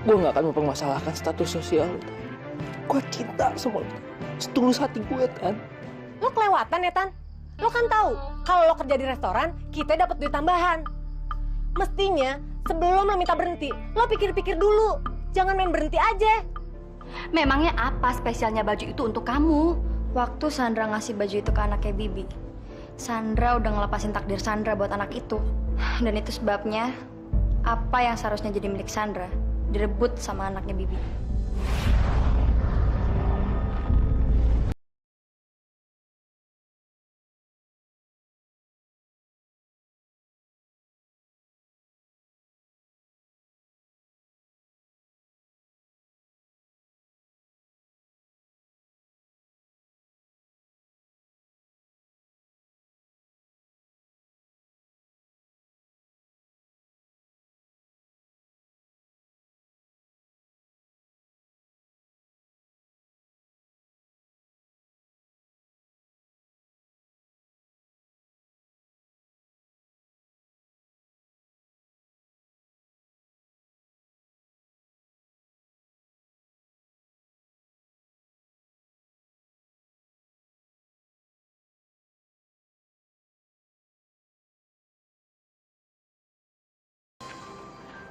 Gue nggak akan mempermasalahkan status sosial lo. Gue cinta sama lo, setulus hati gue, Tan. Lo kelewatan ya, Tan? Lo kan tahu kalau lo kerja di restoran, kita dapat duit tambahan. Mestinya sebelum lo minta berhenti, lo pikir-pikir dulu. Jangan main berhenti aja. Memangnya apa spesialnya baju itu untuk kamu? Waktu Sandra ngasih baju itu ke anaknya Bibi, Sandra udah ngelepasin takdir Sandra buat anak itu. Dan itu sebabnya apa yang seharusnya jadi milik Sandra direbut sama anaknya Bibi.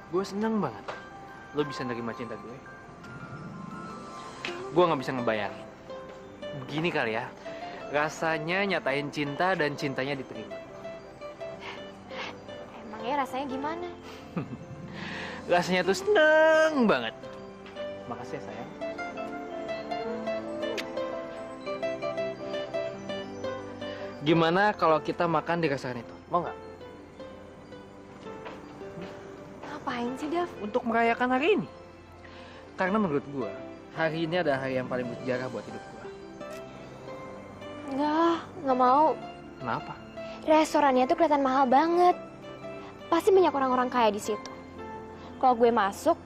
Gue seneng banget lo bisa nerima cinta gue. Gue nggak bisa ngebayangin. Begini kali ya, rasanya nyatain cinta dan cintanya diterima. Emangnya rasanya gimana? Rasanya tuh seneng banget. Makasih ya, sayang. Gimana kalau kita makan di restoran itu? Mau nggak? Ngapain sih, Dav? Untuk merayakan hari ini. Karena menurut gue, hari ini adalah hari yang paling bersejarah buat hidup gue. Nggak mau. Kenapa? Restorannya tuh kelihatan mahal banget. Pasti banyak orang-orang kaya di situ. Kalau gue masuk,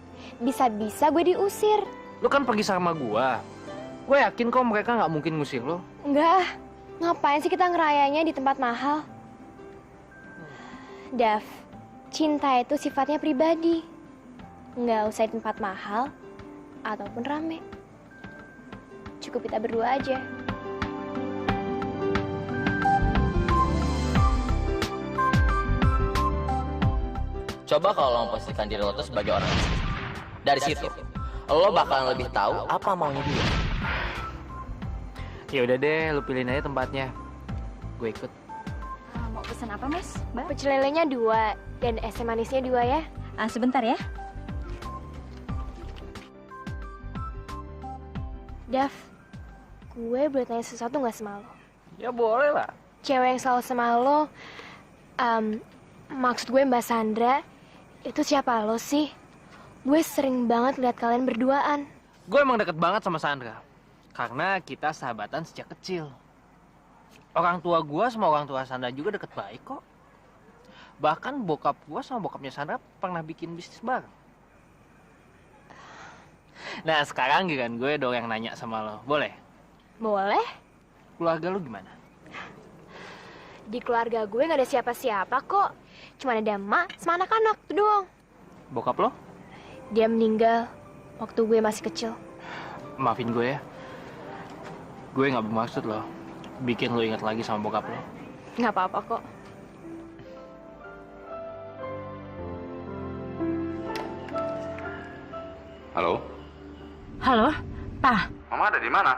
bisa-bisa gue diusir. Lo kan pergi sama gue. Gue yakin kok mereka nggak mungkin ngusir lo. Enggak. Ngapain sih kita ngerayanya di tempat mahal? Dav, cinta itu sifatnya pribadi. Nggak usah di tempat mahal ataupun rame. Cukup kita berdua aja. Coba kalau lo memposisikan diri lo tuh sebagai orang miskin. Dari situ, lo bakalan lebih tahu apa maunya dia. Ya udah deh, lu pilihin aja tempatnya. Gue ikut. Mau pesan apa, Mas? Mbak? Pecel lelenya 2 dan es manisnya 2 ya. Sebentar ya. Dav, gue boleh tanya sesuatu nggak sama lo? Ya boleh lah. Cewek yang selalu sama lo, maksud gue Mbak Sandra, itu siapa lo sih? Gue sering banget lihat kalian berduaan. Gue emang deket banget sama Sandra. Karena kita sahabatan sejak kecil. Orang tua gue sama orang tua Sandra juga deket baik kok. Bahkan bokap gue sama bokapnya Sandra pernah bikin bisnis bareng. Nah sekarang giliran gue dong yang nanya sama lo. Boleh? Boleh? Keluarga lo gimana? Di keluarga gue nggak ada siapa-siapa kok. Cuma ada emak sama anak-anak tuh doang. Bokap lo? Dia meninggal waktu gue masih kecil. Maafin gue ya. Gue nggak bermaksud lo bikin lo ingat lagi sama bokap lo. Nggak apa-apa kok. Halo? Halo, Pa. Mama ada di mana?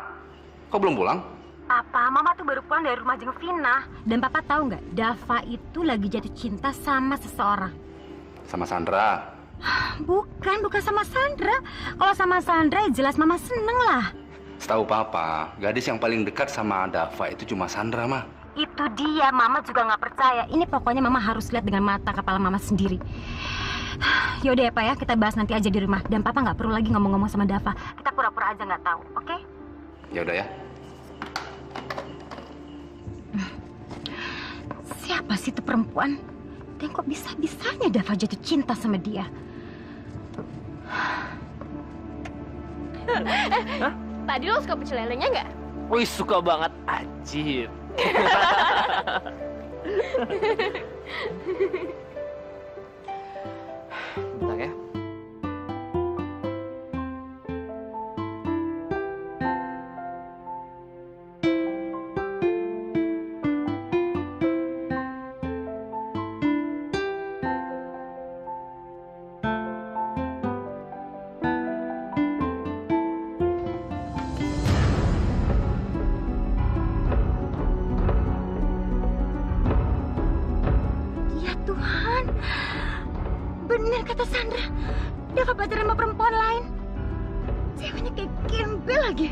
Kok belum pulang? Papa, Mama tuh baru pulang dari rumah jenguk Vina. Dan Papa tahu nggak, Dava itu lagi jatuh cinta sama seseorang. Sama Sandra. Bukan sama Sandra. Kalau sama Sandra, jelas Mama seneng lah. Setahu Papa, gadis yang paling dekat sama Dava itu cuma Sandra, Ma. Itu dia, Mama juga nggak percaya. Ini pokoknya Mama harus lihat dengan mata kepala Mama sendiri. Yaudah ya, Pak ya, kita bahas nanti aja di rumah. Dan Papa nggak perlu lagi ngomong-ngomong sama Dava. Kita pura-pura aja nggak tahu, oke? Ya udah ya. Siapa sih itu perempuan? Dan kok bisa-bisanya Dava jatuh cinta sama dia? Tadi lo suka pecel lelenya nggak? Wih suka banget, ajib. Bentar ya. Kata Sandra, Dava pacaran sama perempuan lain. Ceweknya kayak gembel lagi.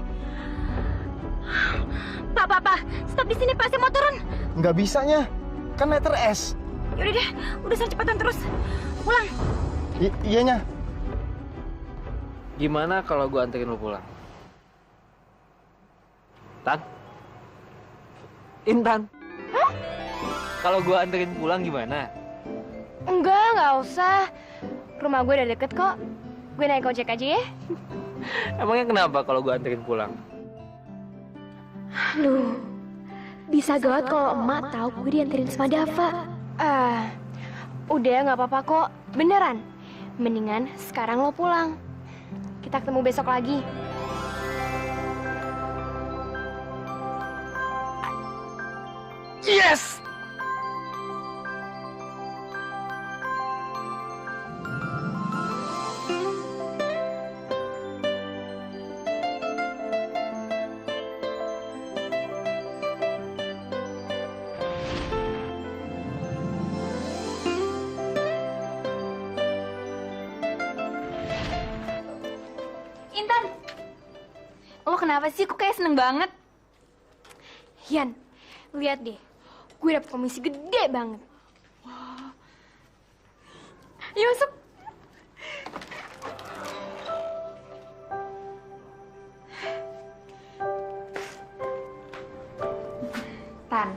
Pak, stop di sini Pak, saya mau turun. Nggak bisanya, kan letter S. Yaudah deh, udah saya cepatan terus. Pulang. Iyanya. Gimana kalau gue anterin lu pulang? Tan? Intan? Kalau gue anterin pulang gimana? Nggak usah. Rumah gue udah deket kok. Gue naik ojek aja ya. Emangnya kenapa kalau gue anterin pulang? Aduh, bisa gawat kalau emak tahu gue dianterin sama Dava. Udah nggak apa-apa kok. Beneran. Mendingan sekarang lo pulang. Kita ketemu besok lagi. Yes! Intan, lo kenapa sih? Kok kayak seneng banget? Yan, lihat deh. Gue dapet komisi gede banget. Yuk masuk. Tan,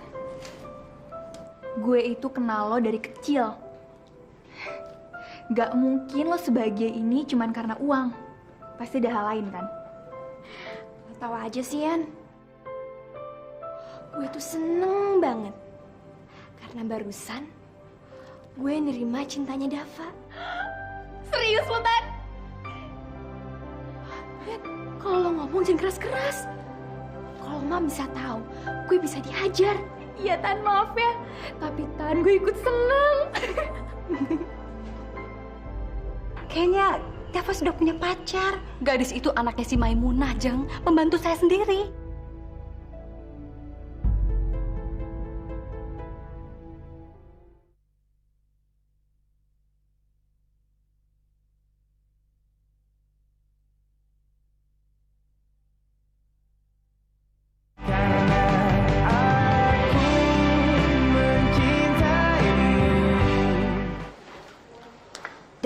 gue itu kenal lo dari kecil. Gak mungkin lo sebahagia ini cuman karena uang. Pasti ada hal lain kan? Lo tau aja sih, Yan. Gue tuh seneng banget. Karena barusan gue nerima cintanya Dava. Serius lo, Tan? Yan, kalau lo ngomong jangan keras-keras. Kalau Mama bisa tahu, gue bisa dihajar. Iya, Tan, maaf ya. Tapi Tan, gue ikut seneng. Kayaknya Dava sudah punya pacar. Gadis itu anaknya si Maimunah, Jeng. Pembantu saya sendiri.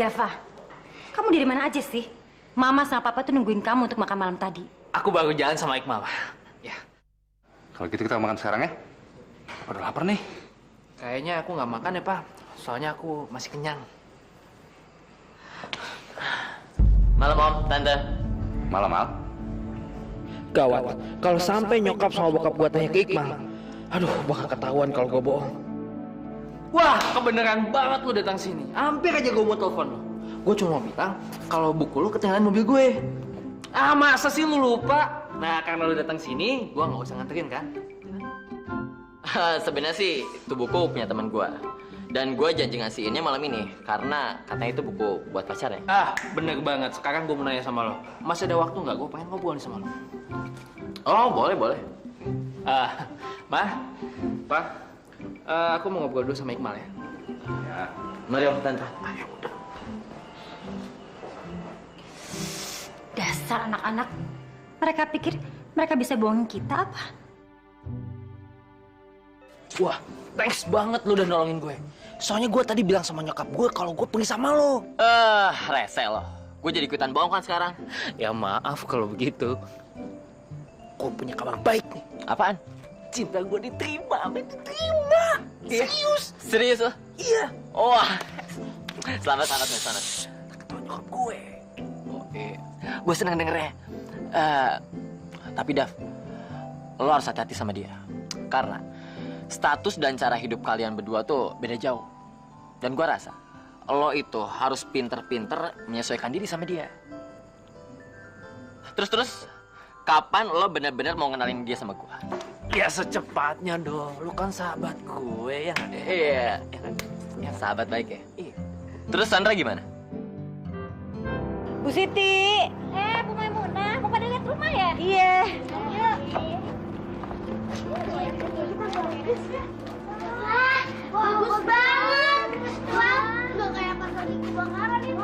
Dava, kamu dari mana aja sih? Mama sama Papa tuh nungguin kamu untuk makan malam tadi. Aku baru jalan sama Iqmal. Ya, Kalau gitu kita makan sekarang ya? Aku udah lapar nih. kayaknya aku nggak makan ya, Pak. Soalnya aku masih kenyang. Malam Om, Tante. Malam, Al. Gawat, kalau sampai nyokap sama bokap gua tanya ke Iqmal, aduh, bakal ketahuan kalau gua bohong. Wah, kebenaran banget lu datang sini. Hampir aja gua mau telepon lu. Gua cuma mau bilang kalau buku lu ketinggalan mobil gue. Ah, masa sih lu lupa? Nah, karena lu datang sini, gua nggak usah nganterin kan? Sebenarnya sih itu buku punya teman gue. Dan gue janji ngasihinnya malam ini karena katanya itu buku buat pacar ya. Ah, bener banget. Sekarang gua mau nanya sama lo. Masih ada waktu nggak? Gua pengen ngobrol nih sama lo. Oh, boleh. Ma, Pa, aku mau ngobrol dulu sama Iqmal ya. Ya. Mari Om, Tante. Dasar anak-anak. Mereka pikir mereka bisa bohongin kita apa? Wah, thanks banget lu udah nolongin gue. Soalnya gue tadi bilang sama nyokap gue kalau gue pergi sama lo. Rese lo. Gue jadi ikutan bohong kan sekarang. Ya maaf kalau begitu. Gue punya kabar baik nih. Apaan? Cinta gue diterima, diterima. Serius. Serius lo? Iya. Wah. Selamat. Ketemu nyokap gue. Oke. Gue senang dengernya. Tapi Dav, lo harus hati-hati sama dia. Karena status dan cara hidup kalian berdua tuh beda jauh. Dan gue rasa lo itu harus pinter-pinter menyesuaikan diri sama dia. Terus, kapan lo bener-bener mau ngenalin dia sama gue? Ya secepatnya dong. Lu kan sahabat gue ya nggak deh? Iya. Yang sahabat baik ya? Iya. Terus Sandra gimana? Bu Siti. Bu Maimunah, mau pada lihat rumah ya? Iya. Wah, bagus banget. Wah, nggak kayak pas lagi kebakaran itu.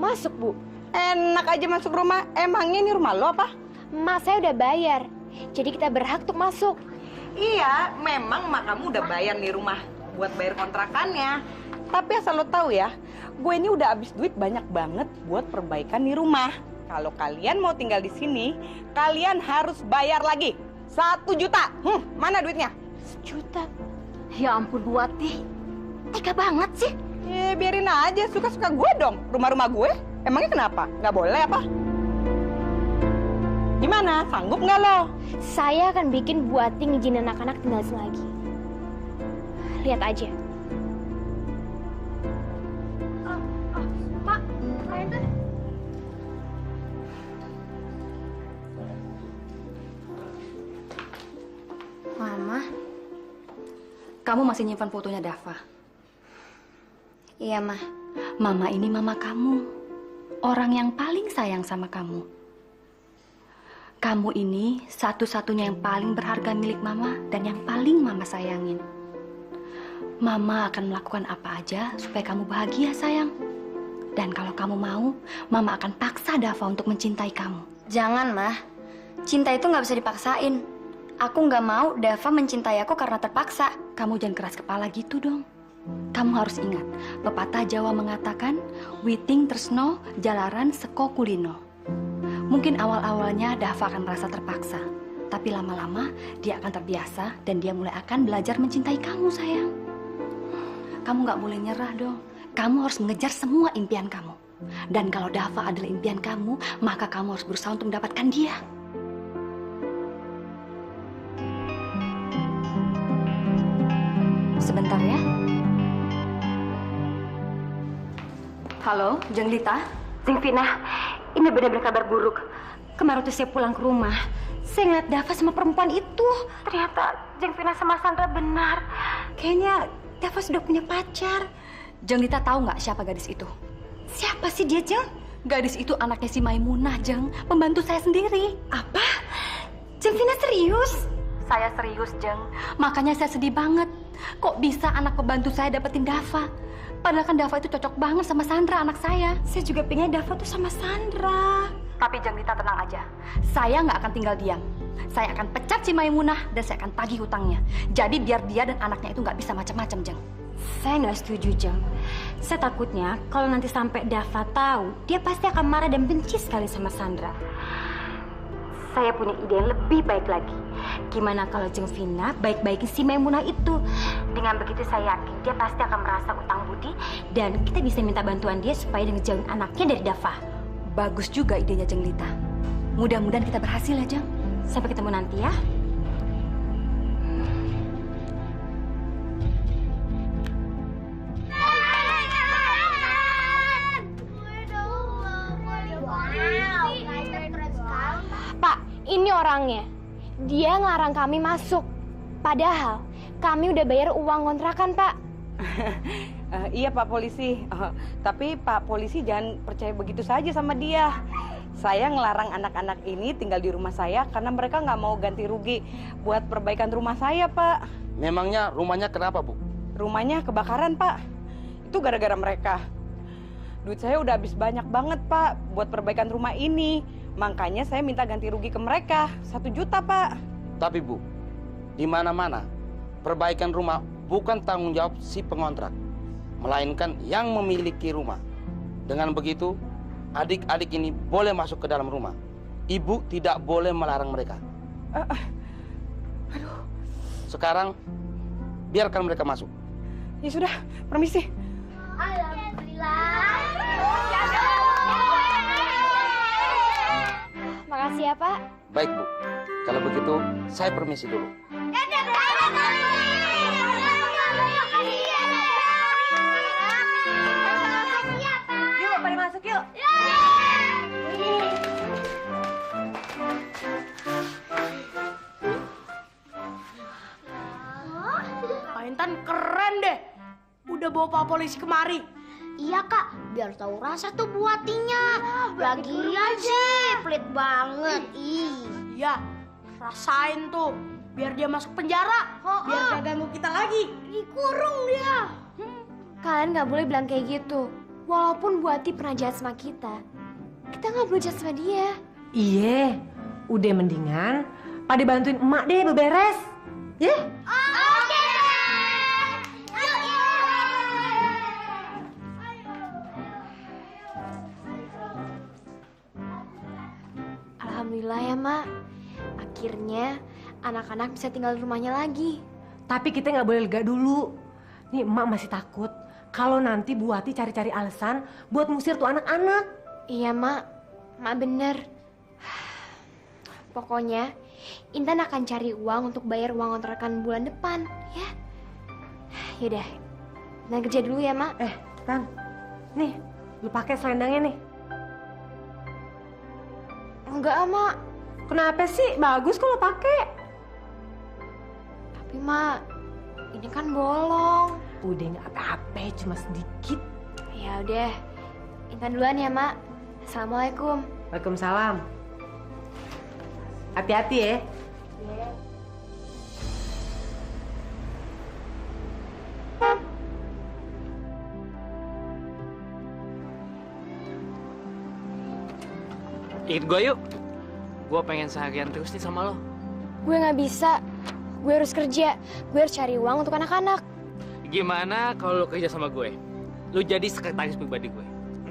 masuk, Bu. Enak aja masuk rumah. Emangnya ini rumah lo apa? Emak saya udah bayar. Jadi kita berhak untuk masuk. Iya, memang mak kamu udah bayar nih rumah buat bayar kontrakannya. Tapi asal lo tahu ya, gue ini udah habis duit banyak banget buat perbaikan nih rumah. Kalau kalian mau tinggal di sini, kalian harus bayar lagi 1 juta. Mana duitnya? 1 juta. Ya ampun Bu Wati, tega banget sih. Biarin aja, suka-suka gue dong. Rumah-rumah gue, emangnya kenapa? Nggak boleh apa? Gimana? Sanggup nggak lo? Saya akan bikin Bu Ati ngizinin anak-anak tinggal sini lagi. Lihat aja. Mak, Intan. Mama, kamu masih nyimpan fotonya Dava? Iya, Mah. Mama ini mama kamu. Orang yang paling sayang sama kamu. Kamu ini satu-satunya yang paling berharga milik Mama dan yang paling Mama sayangin. Mama akan melakukan apa aja supaya kamu bahagia, sayang. Dan kalau kamu mau, Mama akan paksa Dava untuk mencintai kamu. Jangan, Mah. Cinta itu nggak bisa dipaksain. Aku nggak mau Dava mencintai aku karena terpaksa. Kamu jangan keras kepala gitu dong. Kamu harus ingat, pepatah Jawa mengatakan, witing tresno jalaran seko kulino. Mungkin awal-awalnya Dava akan merasa terpaksa, tapi lama-lama dia akan terbiasa dan dia mulai akan belajar mencintai kamu, sayang. Kamu nggak boleh nyerah dong. Kamu harus mengejar semua impian kamu. Dan kalau Dava adalah impian kamu, maka kamu harus berusaha untuk mendapatkan dia. Sebentar ya. Halo, Jeng Lita. Jeng Vina, ini benar-benar kabar buruk. Kemarin tuh saya pulang ke rumah, saya ngeliat Dava sama perempuan itu. Ternyata Jeng Vina sama Sandra benar. Kayaknya Dava sudah punya pacar. Jeng Lita tahu nggak siapa gadis itu? Siapa sih dia, Jeng? Gadis itu anaknya si Maimunah, Jeng. Pembantu saya sendiri. Apa? Jeng Vina serius? Saya serius, Jeng. Makanya saya sedih banget. Kok bisa anak pembantu saya dapetin Dava? Padahal kan Dava itu cocok banget sama Sandra, anak saya. Saya juga pengen Dava tuh sama Sandra. Tapi Jeng Lita tenang aja. Saya nggak akan tinggal diam. Saya akan pecat si Maimunah dan saya akan tagih hutangnya. Jadi biar dia dan anaknya itu nggak bisa macam-macam, Jeng. Saya nggak setuju, Jeng. Saya takutnya kalau nanti sampai Dava tahu, dia pasti akan marah dan benci sekali sama Sandra. Saya punya ide yang lebih baik lagi. Gimana kalau Jeng Vina baik-baikin si Maimunah itu? Dengan begitu saya yakin dia pasti akan merasa utang budi dan kita bisa minta bantuan dia supaya dia ngejauhin anaknya dari Dava. Bagus juga idenya, Jeng Lita. Mudah-mudahan kita berhasil ya, Jeng. Sampai ketemu nanti ya. Pak, ini orangnya. Dia ngelarang kami masuk. Padahal kami udah bayar uang kontrakan, Pak. Iya Pak Polisi. Tapi Pak Polisi jangan percaya begitu saja sama dia. Saya ngelarang anak-anak ini tinggal di rumah saya karena mereka nggak mau ganti rugi buat perbaikan rumah saya, Pak. Memangnya rumahnya kenapa, Bu? Rumahnya kebakaran, Pak. Itu gara-gara mereka. Duit saya udah habis banyak banget, Pak, buat perbaikan rumah ini. Makanya saya minta ganti rugi ke mereka, 1 juta, Pak. Tapi, Bu, di mana-mana perbaikan rumah bukan tanggung jawab si pengontrak, melainkan yang memiliki rumah. Dengan begitu, adik-adik ini boleh masuk ke dalam rumah. Ibu tidak boleh melarang mereka. Aduh. Sekarang, biarkan mereka masuk. Ya sudah, permisi. Makasih ya, Pak. Baik, Bu. Kalau begitu, saya permisi dulu. Yuk, pada masuk yuk. Pak Intan keren deh. Udah bawa Pak Polisi kemari. Iya kak, biar tahu rasa tuh buatinya. Lagian sih pelit banget. Iya, rasain tuh. Biar dia masuk penjara. Biar gak ganggu kita lagi. Dikurung dia. Kalian nggak boleh bilang kayak gitu. Walaupun Bu Ati pernah jahat sama kita nggak perlu jahat sama dia. Iya, udah mendingan pada bantuin emak deh beberes. Ya? Oke. Alhamdulillah ya, Mak. Akhirnya anak-anak bisa tinggal di rumahnya lagi. Tapi kita nggak boleh lega dulu. Nih emak masih takut kalau nanti Bu Ati cari-cari alasan buat ngusir tuh anak-anak. Iya, Mak. Mak bener. Pokoknya Intan akan cari uang untuk bayar uang kontrakan bulan depan, ya. Yaudah, Intan kerja dulu ya, Mak. Tan, nih, lu pakai selendangnya nih. Enggak, Mak. Kenapa sih? Bagus kalau pakai. Tapi, Mak, ini kan bolong. Udah nggak apa-apa, cuma sedikit. Ya udah, Intan duluan ya, Mak. Assalamualaikum. Waalaikumsalam. Hati-hati ya. Ikut gue yuk. Gue pengen seharian terus nih sama lo. Gue nggak bisa. Gue harus kerja. Gue harus cari uang untuk anak-anak. Gimana kalau lo kerja sama gue? Lo jadi sekretaris pribadi gue.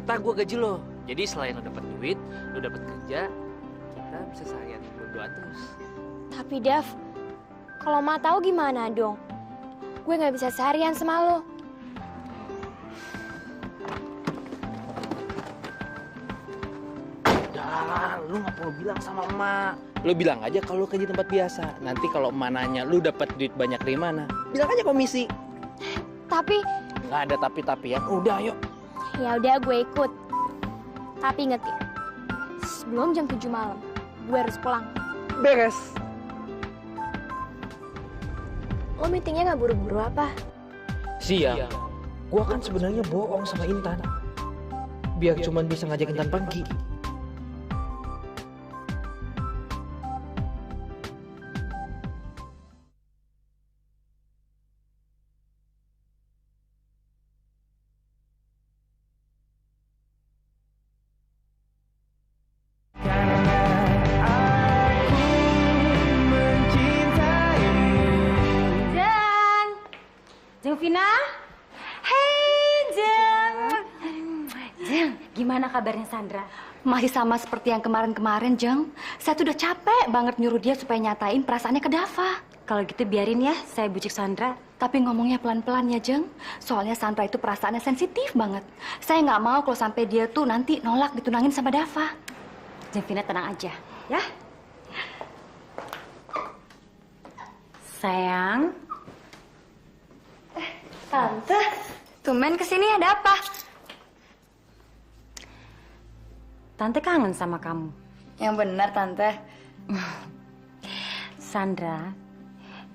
Ntar gue gaji lo. Jadi selain lo dapat duit, lo dapat kerja, kita bisa seharian berduaan terus. Tapi Dav, kalau Ma tahu gimana dong? Gue nggak bisa seharian sama lo. Udah, lu nggak perlu bilang sama emak. Lu bilang aja kalau lu kerja di tempat biasa. Nanti kalau emak nanya lu dapat duit banyak dari mana, bilang aja komisi. Tapi nggak ada tapi-tapian. Udah, yuk. ya udah gue ikut. Tapi inget ya, sebelum jam 7 malam, gue harus pulang. Beres. Lo meetingnya nggak buru-buru apa? Siang. Gua kan sebenarnya bohong sama Intan. Biar cuman bisa ngajak Intan pergi. Jeng Vina? Hei Jeng! Jeng, gimana kabarnya Sandra? Masih sama seperti yang kemarin-kemarin, Jeng. Saya tuh udah capek banget nyuruh dia supaya nyatain perasaannya ke Dava. Kalau gitu biarin ya, saya bujuk Sandra. Tapi ngomongnya pelan-pelan ya, Jeng. Soalnya Sandra itu perasaannya sensitif banget. Saya nggak mau kalau sampai dia tuh nanti nolak ditunangin sama Dava. Jeng Vina tenang aja, ya. Sayang. Tante, tumben kesini ada apa? Tante kangen sama kamu. Yang benar, Tante. Sandra,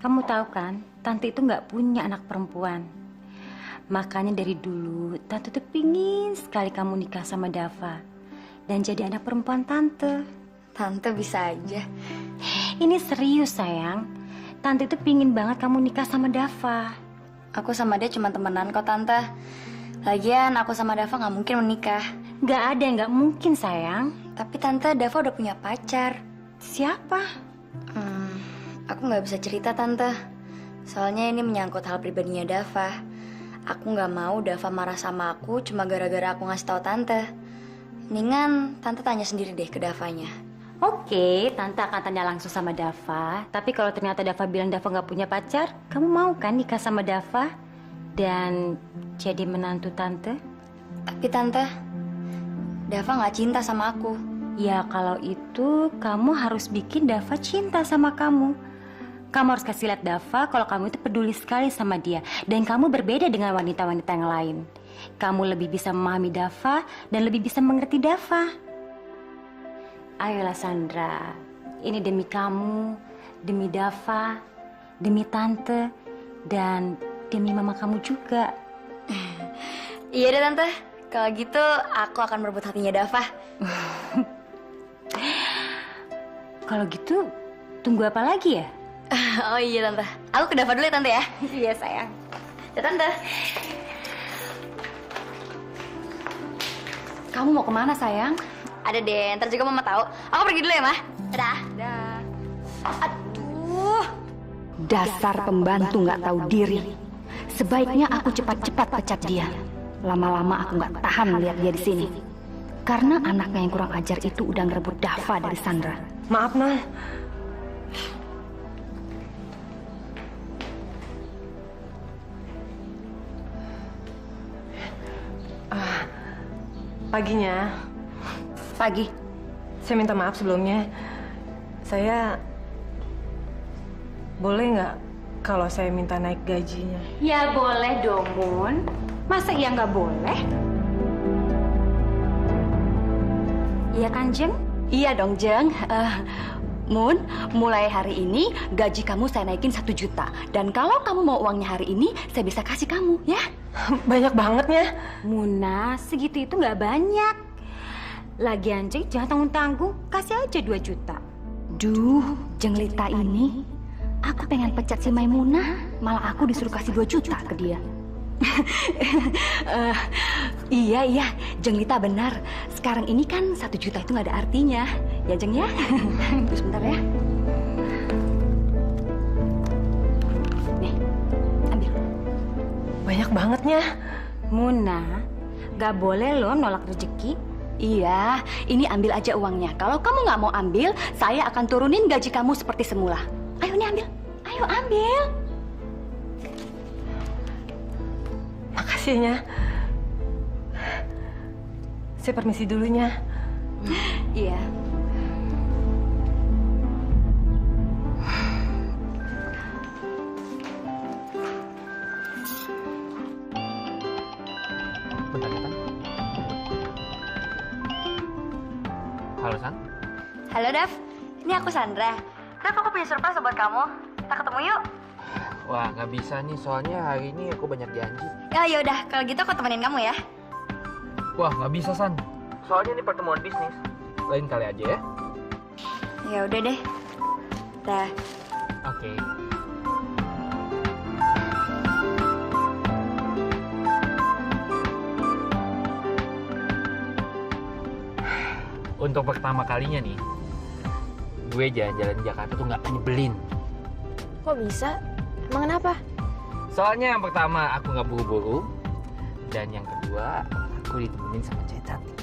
kamu tahu kan, Tante itu nggak punya anak perempuan. Makanya dari dulu, Tante tuh pingin sekali kamu nikah sama Dava. Dan jadi anak perempuan Tante. Tante bisa aja. Ini serius, sayang. Tante itu pingin banget kamu nikah sama Dava. Aku sama dia cuma temenan kok, Tante. Lagian aku sama Dava nggak mungkin menikah. Nggak ada yang nggak mungkin, sayang. Tapi Tante, Dava udah punya pacar. Siapa? Aku nggak bisa cerita, Tante. Soalnya ini menyangkut hal pribadinya Dava. Aku nggak mau Dava marah sama aku cuma gara-gara aku ngasih tahu Tante. Mendingan Tante tanya sendiri deh ke Davanya. Oke, Tante akan tanya langsung sama Dava. Tapi kalau ternyata Dava bilang Dava nggak punya pacar, kamu mau kan nikah sama Dava dan jadi menantu Tante? Tapi Tante, Dava nggak cinta sama aku. Ya kalau itu kamu harus bikin Dava cinta sama kamu. Kamu harus kasih lihat Dava kalau kamu itu peduli sekali sama dia. Dan kamu berbeda dengan wanita-wanita yang lain. Kamu lebih bisa memahami Dava dan lebih bisa mengerti Dava. Ayolah Sandra, ini demi kamu, demi Dava, demi Tante, dan demi mama kamu juga. Iya deh Tante, kalau gitu aku akan merebut hatinya Dava. Kalau gitu, tunggu apa lagi ya? Oh iya Tante, aku ke Dava dulu ya Tante ya. Iya sayang. Ya Tante. Kamu mau kemana sayang? Ada deh, ntar juga mama tahu. Aku pergi dulu ya, Mah. Dadah. Dah. Aduh. Dasar pembantu nggak tahu diri. Sebaiknya aku cepat-cepat pecat dia. Lama-lama aku nggak tahan melihat dia di sini. Karena anaknya yang kurang ajar itu udah ngerebut Dava dari Sandra. Maaf, Nah. Paginya. Pagi. Saya minta maaf sebelumnya. Saya boleh nggak kalau saya minta naik gajinya? Ya boleh dong, Mun. Masa iya nggak boleh? Iya kan, Jeng? Iya dong, Jeng. Mun, mulai hari ini gaji kamu saya naikin 1 juta. Dan kalau kamu mau uangnya hari ini, saya bisa kasih kamu, ya? Banyak banget ya. Muna, segitu itu nggak banyak. Lagian, Jeng, jangan tanggung-tanggung. Kasih aja 2 juta. Duh, Jeng Lita ini. Aku pengen pecat si Maimunah, malah aku disuruh kasih 2 juta ke dia. Iya, Jeng Lita benar. Sekarang ini kan 1 juta itu nggak ada artinya. Ya, Jeng ya? Tunggu sebentar ya. Nih, ambil. Banyak bangetnya. Muna, nggak boleh loh nolak rezeki. Iya, ini ambil aja uangnya. Kalau kamu nggak mau ambil, saya akan turunin gaji kamu seperti semula. Ayo nih ambil. Ayo ambil. Makasihnya. Saya permisi dulunya. Iya. Bentar ya, Tan. Halo, San. Halo, Dav. Ini aku Sandra. Dav, aku punya surprise buat kamu. Kita ketemu yuk. Wah, nggak bisa nih, soalnya hari ini aku banyak janji. Ya yaudah, kalau gitu aku temenin kamu ya. Wah, nggak bisa, San. Soalnya ini pertemuan bisnis. Lain kali aja ya. Ya udah deh. Dah. Oke. Untuk pertama kalinya nih, gue jalan-jalan di Jakarta tuh nggak nyebelin. Kok bisa? Emang kenapa? Soalnya yang pertama aku nggak buru-buru, dan yang kedua aku ditemenin sama cewek cantik.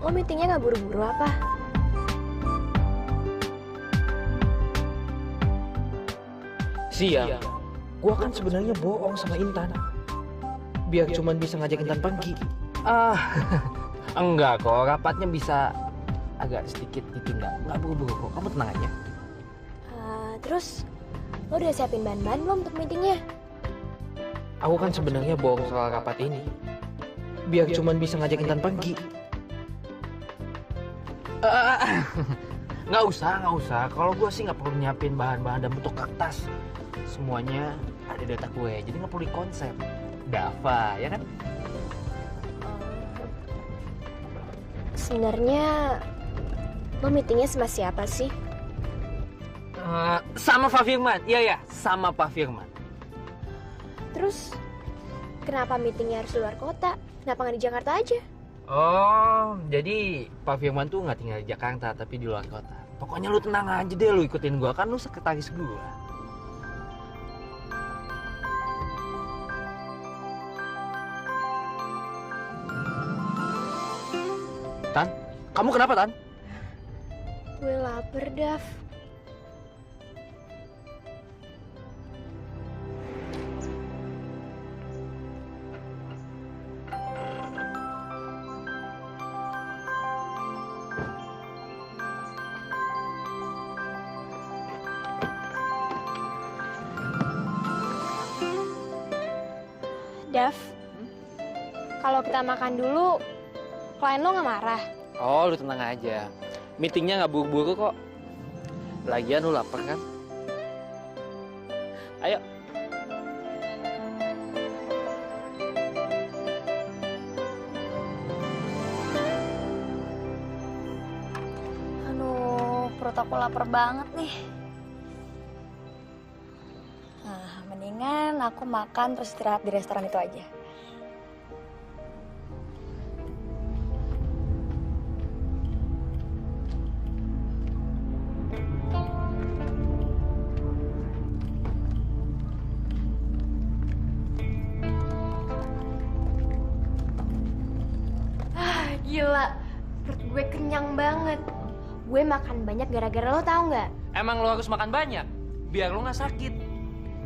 Lo meetingnya nggak buru-buru apa? Siang, gue kan sebenarnya bohong sama Intan, biar cuman bisa ngajak Intan pergi. Enggak kok, rapatnya bisa agak sedikit ditunda. Nggak buru-buru kok, kamu tenang aja. Terus, lo udah siapin bahan-bahan belum untuk meetingnya? Aku kan sebenarnya bohong soal rapat ini, biar cuman bisa ngajak Intan pergi. Nggak usah. Kalau gue sih nggak perlu nyiapin bahan-bahan dalam bentuk kertas. Semuanya ada di otak gue, jadi nggak perlu konsep. Dava, ya kan? Sebenarnya, lo meetingnya sama siapa sih? Sama Pak Firman, iya sama Pak Firman. Terus, kenapa meetingnya harus luar kota? Kenapa nggak di Jakarta aja? Oh, jadi Pak Firman tuh nggak tinggal di Jakarta, tapi di luar kota. Pokoknya lu tenang aja deh, lu ikutin gua, kan lu sekretaris gua. Tan, kamu kenapa, Tan? Gue lapar, Dav. Dav, kalau kita makan dulu, klien lo nggak marah? Oh, lu tenang aja. Meetingnya nggak buru-buru kok. Lagian lu lapar kan? Ayo. Aduh, perut aku lapar banget nih. Nah, mendingan aku makan terus istirahat di restoran itu aja. Gila, perut gue kenyang banget. Gue makan banyak gara-gara lo tau nggak? Emang lo harus makan banyak, biar lo nggak sakit.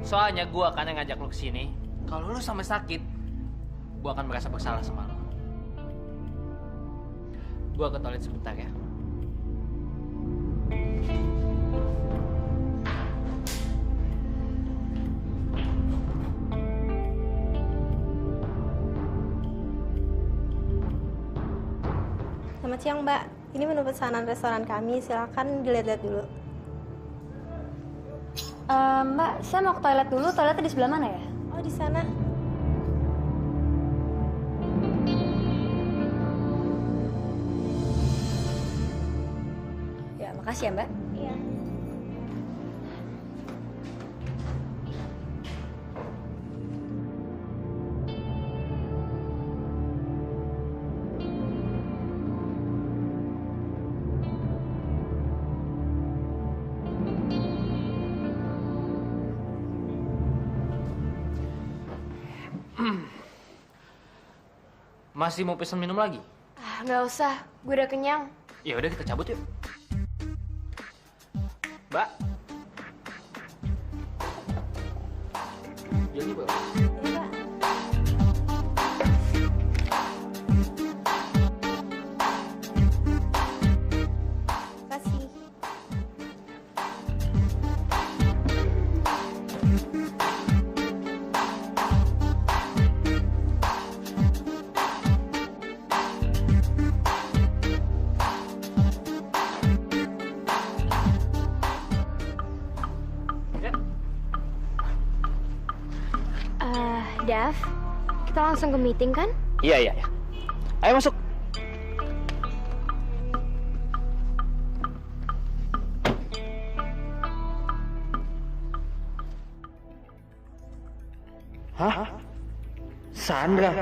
Soalnya gue akan yang ngajak lo kesini. Kalau lo sampai sakit, gue akan merasa bersalah sama lo. Gue ke toilet sebentar ya. Selamat siang, Mbak. Ini menu pesanan restoran kami. Silakan dilihat-lihat dulu. Mbak, saya mau ke toilet dulu. Toiletnya di sebelah mana ya? Oh, di sana. Ya, makasih ya, Mbak. Iya. Masih mau pesan minum lagi? Nggak usah, gue udah kenyang. Ya udah kita cabut yuk. Mbak. Jadi, Mbak. Kasih. Dav, kita langsung ke meeting kan? Iya. Ayo masuk. Hah? Sandra?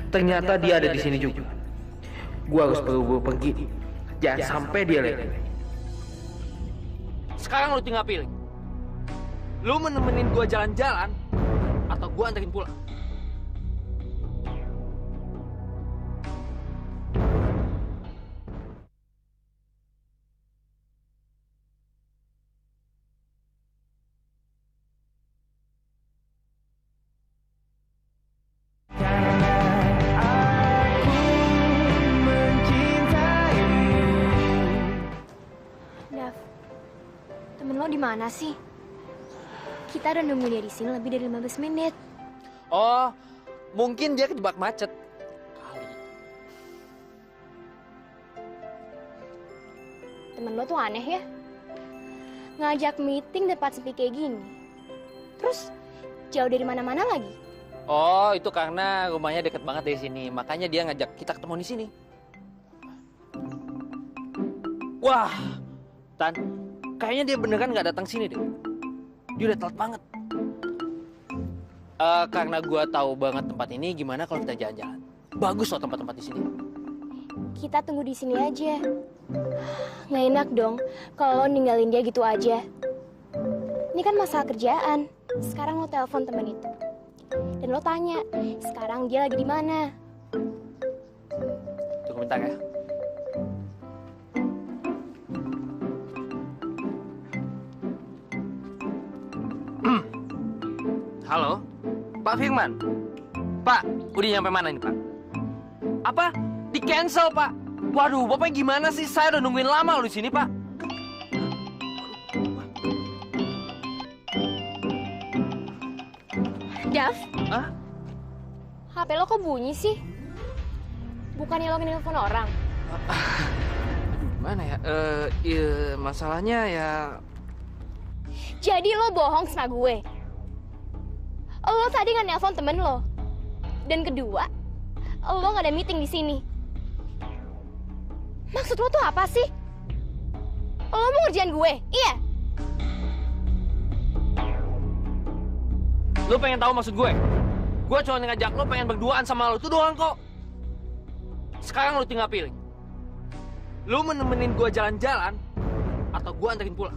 Ternyata dia ada di sini juga. Gua harus buru-buru pergi. Jangan sampai dia lihat. Sekarang lu tinggal pilih. Lu menemenin gua jalan-jalan atau gua anterin pulang? Dav, temen lo di mana sih? Kita udah nunggu dia di sini lebih dari 15 menit. Oh, mungkin dia kejebak macet. Temen lo tuh aneh ya. Ngajak meeting depan sepi kayak gini. Terus jauh dari mana-mana lagi. Oh, itu karena rumahnya deket banget dari sini. Makanya dia ngajak kita ketemu di sini. Wah, Tan, kayaknya dia beneran nggak datang sini deh. Dia udah telat banget. Karena gua tahu banget tempat ini, gimana kalau kita jalan-jalan? Bagus loh tempat-tempat di sini. Kita tunggu di sini aja. Nggak enak dong kalau lo ninggalin dia gitu aja. Ini kan masalah kerjaan. Sekarang lo telepon temen itu. Dan lo tanya, sekarang dia lagi di mana? Tunggu bentar ya. Halo, Pak Firman. Pak, udah nyampe mana ini, Pak? Apa? Di cancel, Pak. Waduh, Bapak gimana sih? Saya udah nungguin lama loh di sini, Pak. Dav? Hah? HP lo kok bunyi sih? Bukannya lo nelfon orang? Gimana ya? Masalahnya ya... Jadi lo bohong sama gue? Lo tadi nggak nelpon temen lo. Dan kedua, lo nggak ada meeting di sini. Maksud lo tuh apa sih? Lo mau ngerjain gue? Iya? Lo pengen tahu maksud gue? Gue cuma ngajak lo pengen berduaan sama lo. Itu doang kok. Sekarang lo tinggal pilih. Lo menemenin gue jalan-jalan atau gue anterin pulang?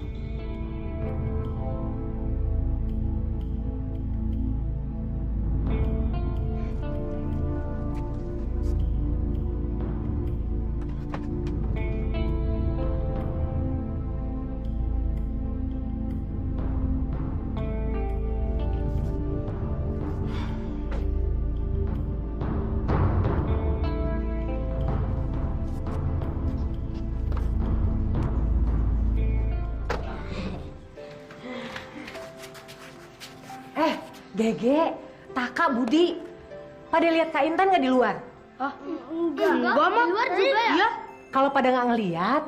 Gege, Taka, Budi, pada lihat Kak Intan nggak di luar? Hah? Enggak, Mah. Di luar juga ya? Iya. Kalau pada nggak ngeliat,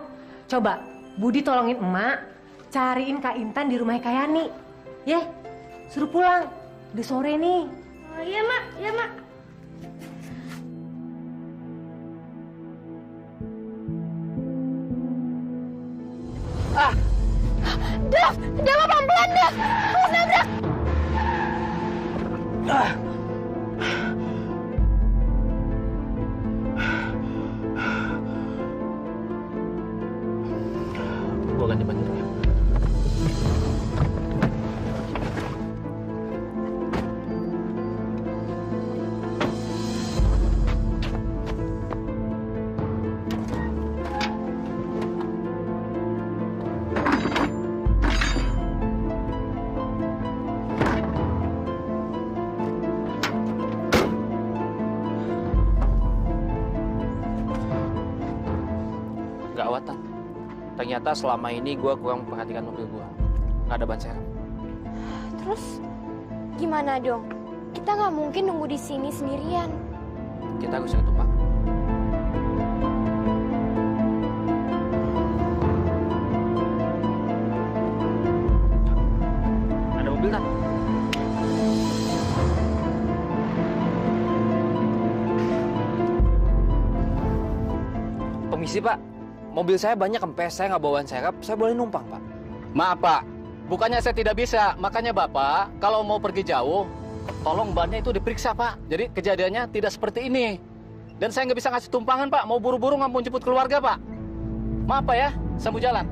coba Budi tolongin emak cariin Kak Intan di rumah Kak Yani. Ya, suruh pulang. Udah sore nih. Oh, iya, Mak. Iya, Mak. Dav, jangan pelan-pelan, Dav. Awas nabrak. Gua ganti baju dulu ya. Gawat, Tan. Ternyata selama ini gue kurang memperhatikan mobil gue. Nggak ada ban serep. Terus gimana dong? Kita nggak mungkin nunggu di sini sendirian. Kita harus ketumpang. Ada mobil, Tan. Permisi, Pak. Mobil saya banyak kempes, saya nggak bawa ban serep, saya boleh numpang, Pak. Maaf, Pak. Bukannya saya tidak bisa, makanya Bapak kalau mau pergi jauh, tolong bannya itu diperiksa, Pak. Jadi kejadiannya tidak seperti ini. Dan saya nggak bisa ngasih tumpangan, Pak. Mau buru-buru nggak mau jemput keluarga, Pak. Maaf, Pak ya. Saya mau jalan.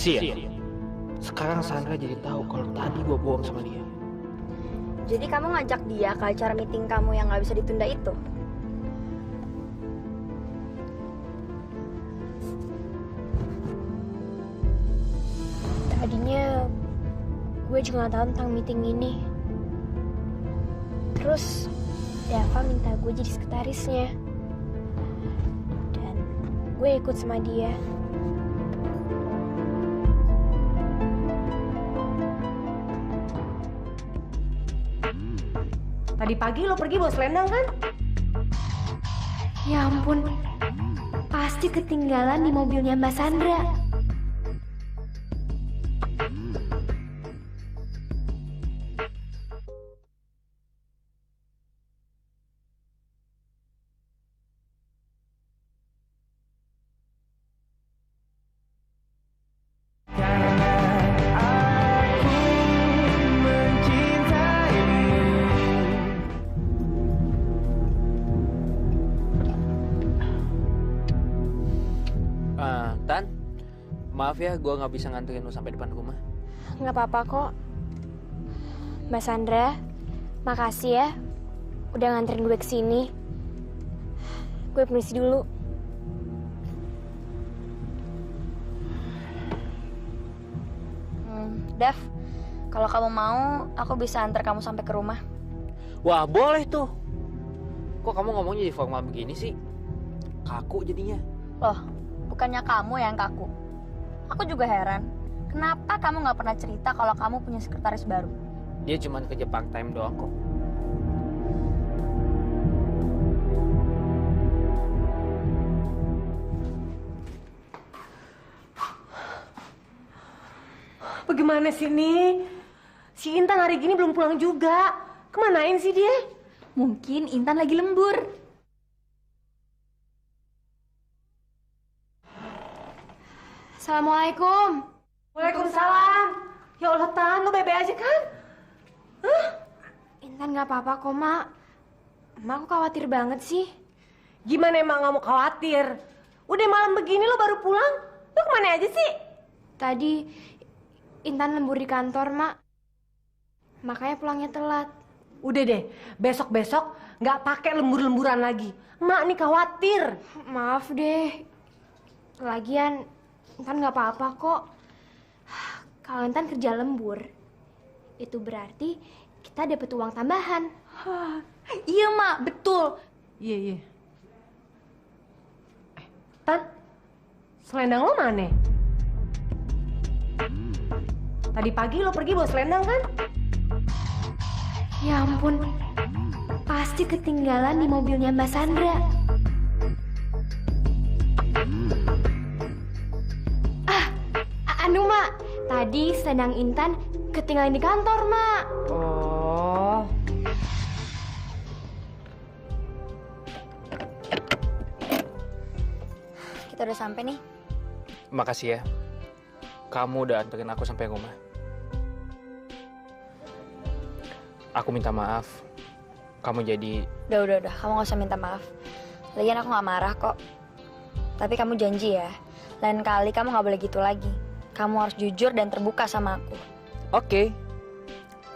Sia. Sekarang Sandra jadi tahu kalau tadi gua bohong sama dia. Jadi kamu ngajak dia ke acara meeting kamu yang nggak bisa ditunda itu? Tadinya gue juga nggak tahu tentang meeting ini. Terus Dava minta gue jadi sekretarisnya. Dan gue ikut sama dia. Tadi pagi lo pergi bawa selendang kan? Ya ampun, pasti ketinggalan di mobilnya Mbak Sandra. Tan, maaf ya, gue nggak bisa nganterin lu sampai depan rumah. Nggak apa-apa kok. Mbak Sandra, makasih ya udah nganterin gue ke sini. Gue permisi dulu. Dav, kalau kamu mau, aku bisa antar kamu sampai ke rumah. Wah, boleh tuh. Kok kamu ngomongnya jadi formal begini sih? Kaku jadinya. Loh, bukannya kamu yang kaku. Aku juga heran, kenapa kamu nggak pernah cerita kalau kamu punya sekretaris baru? Dia cuma kerja part time doang kok. Bagaimana sih nih? Si Intan hari gini belum pulang juga. Kemanain sih dia? Mungkin Intan lagi lembur. Assalamualaikum. Waalaikumsalam. Ya Allah, Tan, lu baik-baik aja kan? Intan nggak apa-apa kok, Mak. Mak, aku khawatir banget sih. Gimana emang nggak mau khawatir? Udah malam begini lo baru pulang? Lo kemana aja sih? Tadi Intan lembur di kantor, Mak. Makanya pulangnya telat. Udah deh, besok-besok nggak pakai lembur-lemburan lagi. Mak nih khawatir. Maaf deh. Lagian Intan nggak apa-apa kok. Kalau Intan kerja lembur, itu berarti kita dapat uang tambahan. Iya, Mak, betul. Iya, iya. Tan, selendang lo mana? Tadi pagi lo pergi bawa selendang kan? Ya ampun, pasti ketinggalan di mobilnya Mbak Sandra. Anu, Mak, tadi selendang Intan ketinggalan di kantor, Mak. Oh. Kita udah sampai nih. Makasih ya. Kamu udah anterin aku sampai rumah. Aku minta maaf. Kamu jadi... Udah. Kamu gak usah minta maaf. Lagian aku gak marah kok. Tapi kamu janji ya, lain kali kamu gak boleh gitu lagi. Kamu harus jujur dan terbuka sama aku. Oke.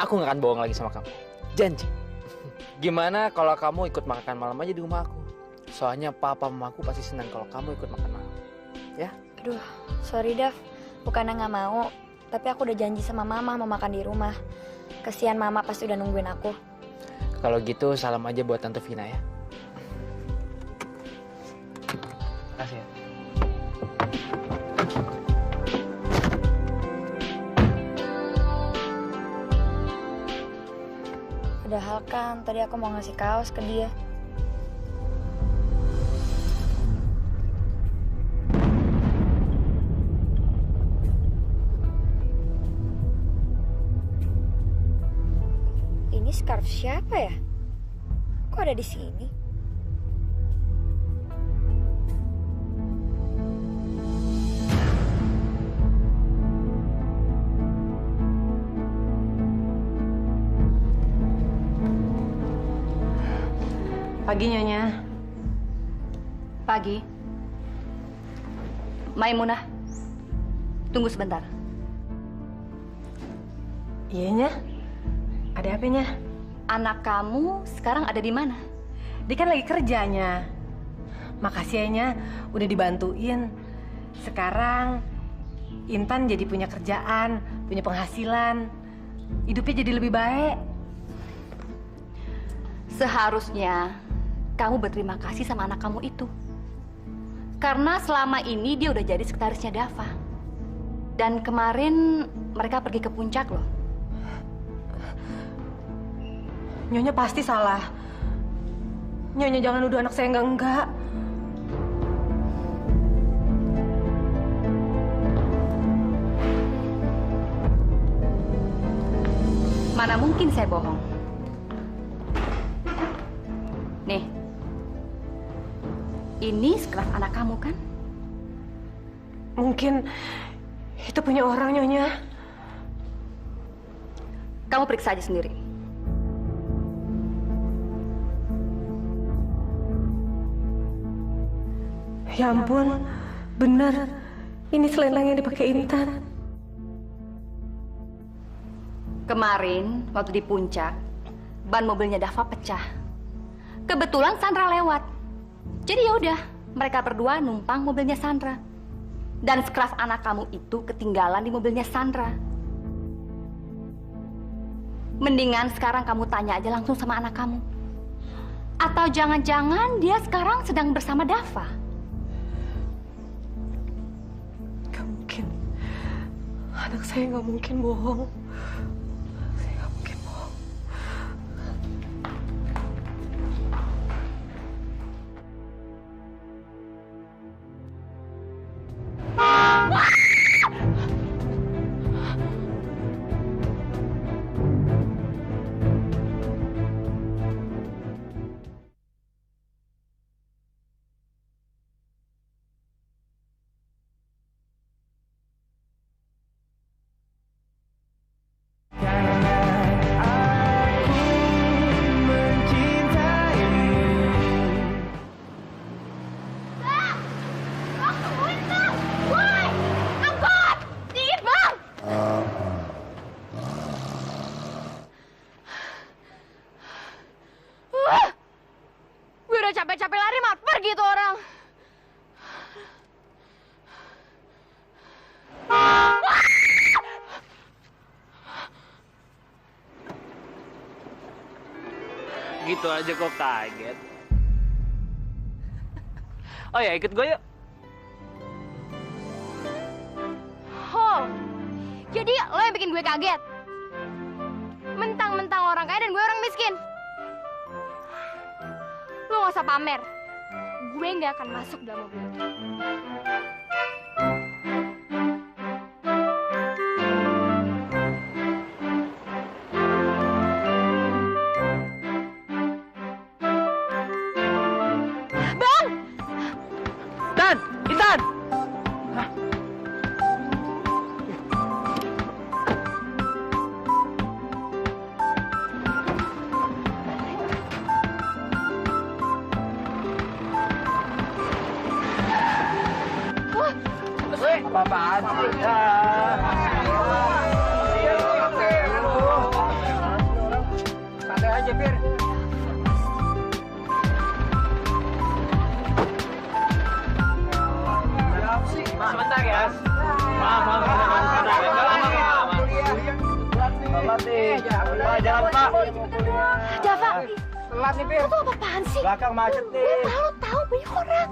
Aku gak akan bohong lagi sama kamu. Janji. Gimana kalau kamu ikut makan malam aja di rumah aku? Soalnya papa mamaku pasti senang kalau kamu ikut makan malam. Ya? Aduh, sorry Dav. Bukannya gak mau, tapi aku udah janji sama mama mau makan di rumah. Kesian mama pasti udah nungguin aku. Kalau gitu salam aja buat Tante Vina ya. Makasih ya. Padahal kan tadi aku mau ngasih kaos ke dia. Ini scarf siapa ya? Kok ada di sini? Pagi, Nyonya. Pagi. Maimunah, tunggu sebentar. Iya, Nya. Ada apa, Nya? Anak kamu sekarang ada di mana? Dia kan lagi kerjanya. Makasih ya, Nya, udah dibantuin. Sekarang Intan jadi punya kerjaan, punya penghasilan. Hidupnya jadi lebih baik. Seharusnya kamu berterima kasih sama anak kamu itu. Karena selama ini dia udah jadi sekretarisnya Dava. Dan kemarin mereka pergi ke puncak loh. Nyonya pasti salah. Nyonya jangan nuduh anak saya enggak. Mana mungkin saya bohong. Nih, ini scarf anak kamu kan? Mungkin itu punya orang, Nyonya. Kamu periksa aja sendiri. Ya ampun, benar. Ini selendang yang dipakai Intan. Kemarin waktu di puncak, ban mobilnya Dava pecah. Kebetulan Sandra lewat. Jadi ya udah, mereka berdua numpang mobilnya Sandra. Dan scarf anak kamu itu ketinggalan di mobilnya Sandra. Mendingan sekarang kamu tanya aja langsung sama anak kamu. Atau jangan-jangan dia sekarang sedang bersama Dava. Anak saya nggak mungkin bohong. Saya nggak mungkin bohong. Gitu aja kok kaget. Oh ya, ikut gue yuk. Oh, jadi lo yang bikin gue kaget? Mentang-mentang orang kaya dan gue orang miskin. Lo gak usah pamer. Gue gak akan masuk dalam mobil itu. Bang! Intan! Intan! Apa-apaan sih? Santai aja, Fir. Sebentar ya. Maaf. Selamat nih. Jangan Pak. Dava, Telat nih, Fir. lo tuh apa-apaan sih? Belakang macet nih. Lo tahu banyak orang.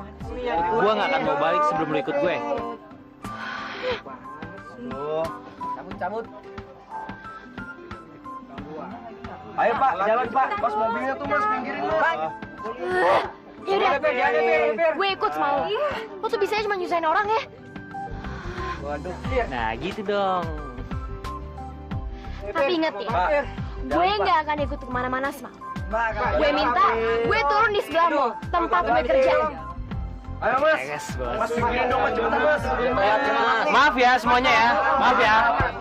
Gue gak akan mau balik sebelum lu ikut gue. Cabut. Ayo Pak, jalan Pak. Mas mobilnya tuh Mas, pinggirin Mas. Yaudah, gue ikut sama lo. Lo tuh bisanya cuma nyusahin orang ya. Waduh. Nah, gitu dong. Tapi inget ya, gue nggak akan ikut kemana-mana sama lo. Gue minta, gue turun di sebelah lo, tempat gue kerja. Ayo Mas. Yes, bos. Mas pinggirin dong Mas, cepetan Mas. Maaf ya semuanya ya. Maaf ya.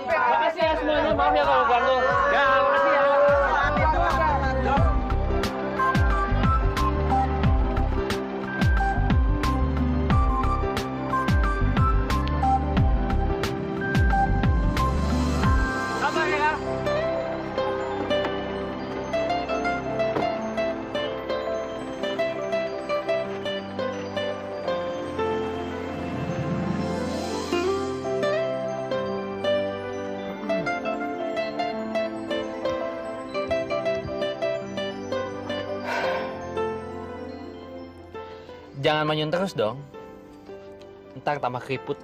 Makasih ya semuanya. Maaf ya kalau ganggu. Ya, makasih ya. Sabar ya. Jangan manyun terus dong. Ntar tambah keriput.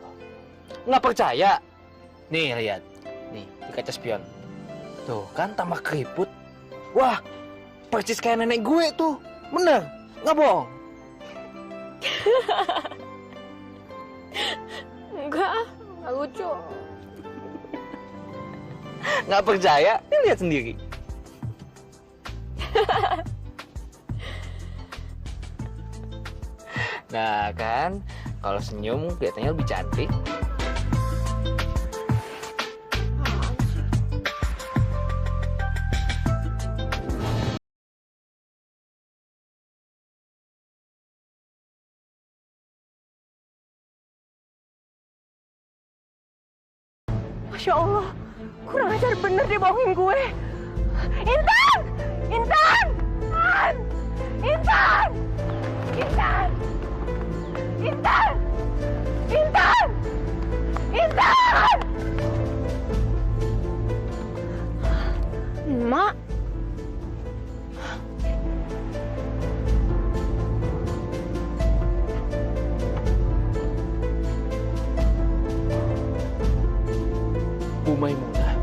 Nggak percaya? Nih, lihat. Nih, di kaca spion. Tuh, kan tambah keriput. Wah, persis kayak nenek gue tuh. Bener, nggak bohong. Enggak lucu. Nggak percaya? Nih, lihat sendiri. Nah kan, kalau senyum kelihatannya lebih cantik. Masya Allah, kurang ajar bener dia bohongin gue. Intan! Intan! Intan! Intan! Intan! Intan! Intan! Mak, Bu Maimunah.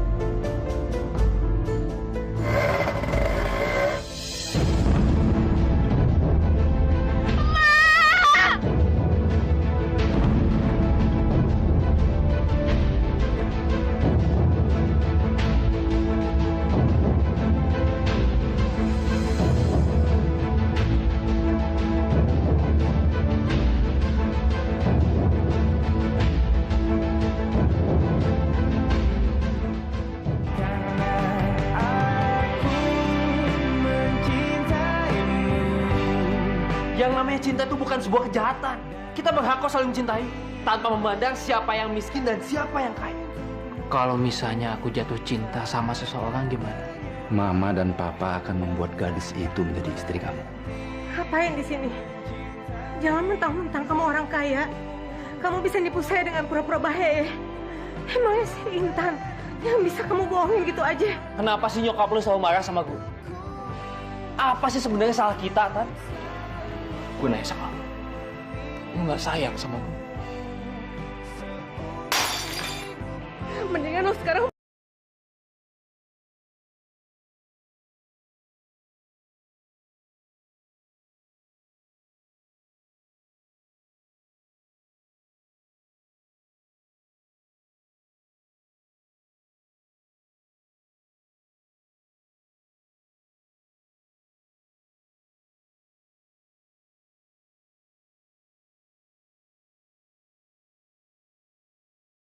Yang namanya cinta itu bukan sebuah kejahatan. Kita berhak kok saling mencintai tanpa memandang siapa yang miskin dan siapa yang kaya. Kalau misalnya aku jatuh cinta sama seseorang gimana? Mama dan Papa akan membuat gadis itu menjadi istri kamu. Ngapain di sini? Jangan mentang-mentang kamu orang kaya. Kamu bisa nipu saya dengan pura-pura bahaya. Emangnya si Intan yang bisa kamu bohongin gitu aja? Kenapa sih nyokap lu selalu marah sama gue? Apa sih sebenarnya salah kita, Tan? Gue nanya sama lo. Lo nggak sayang sama gue? Mendingan lo sekarang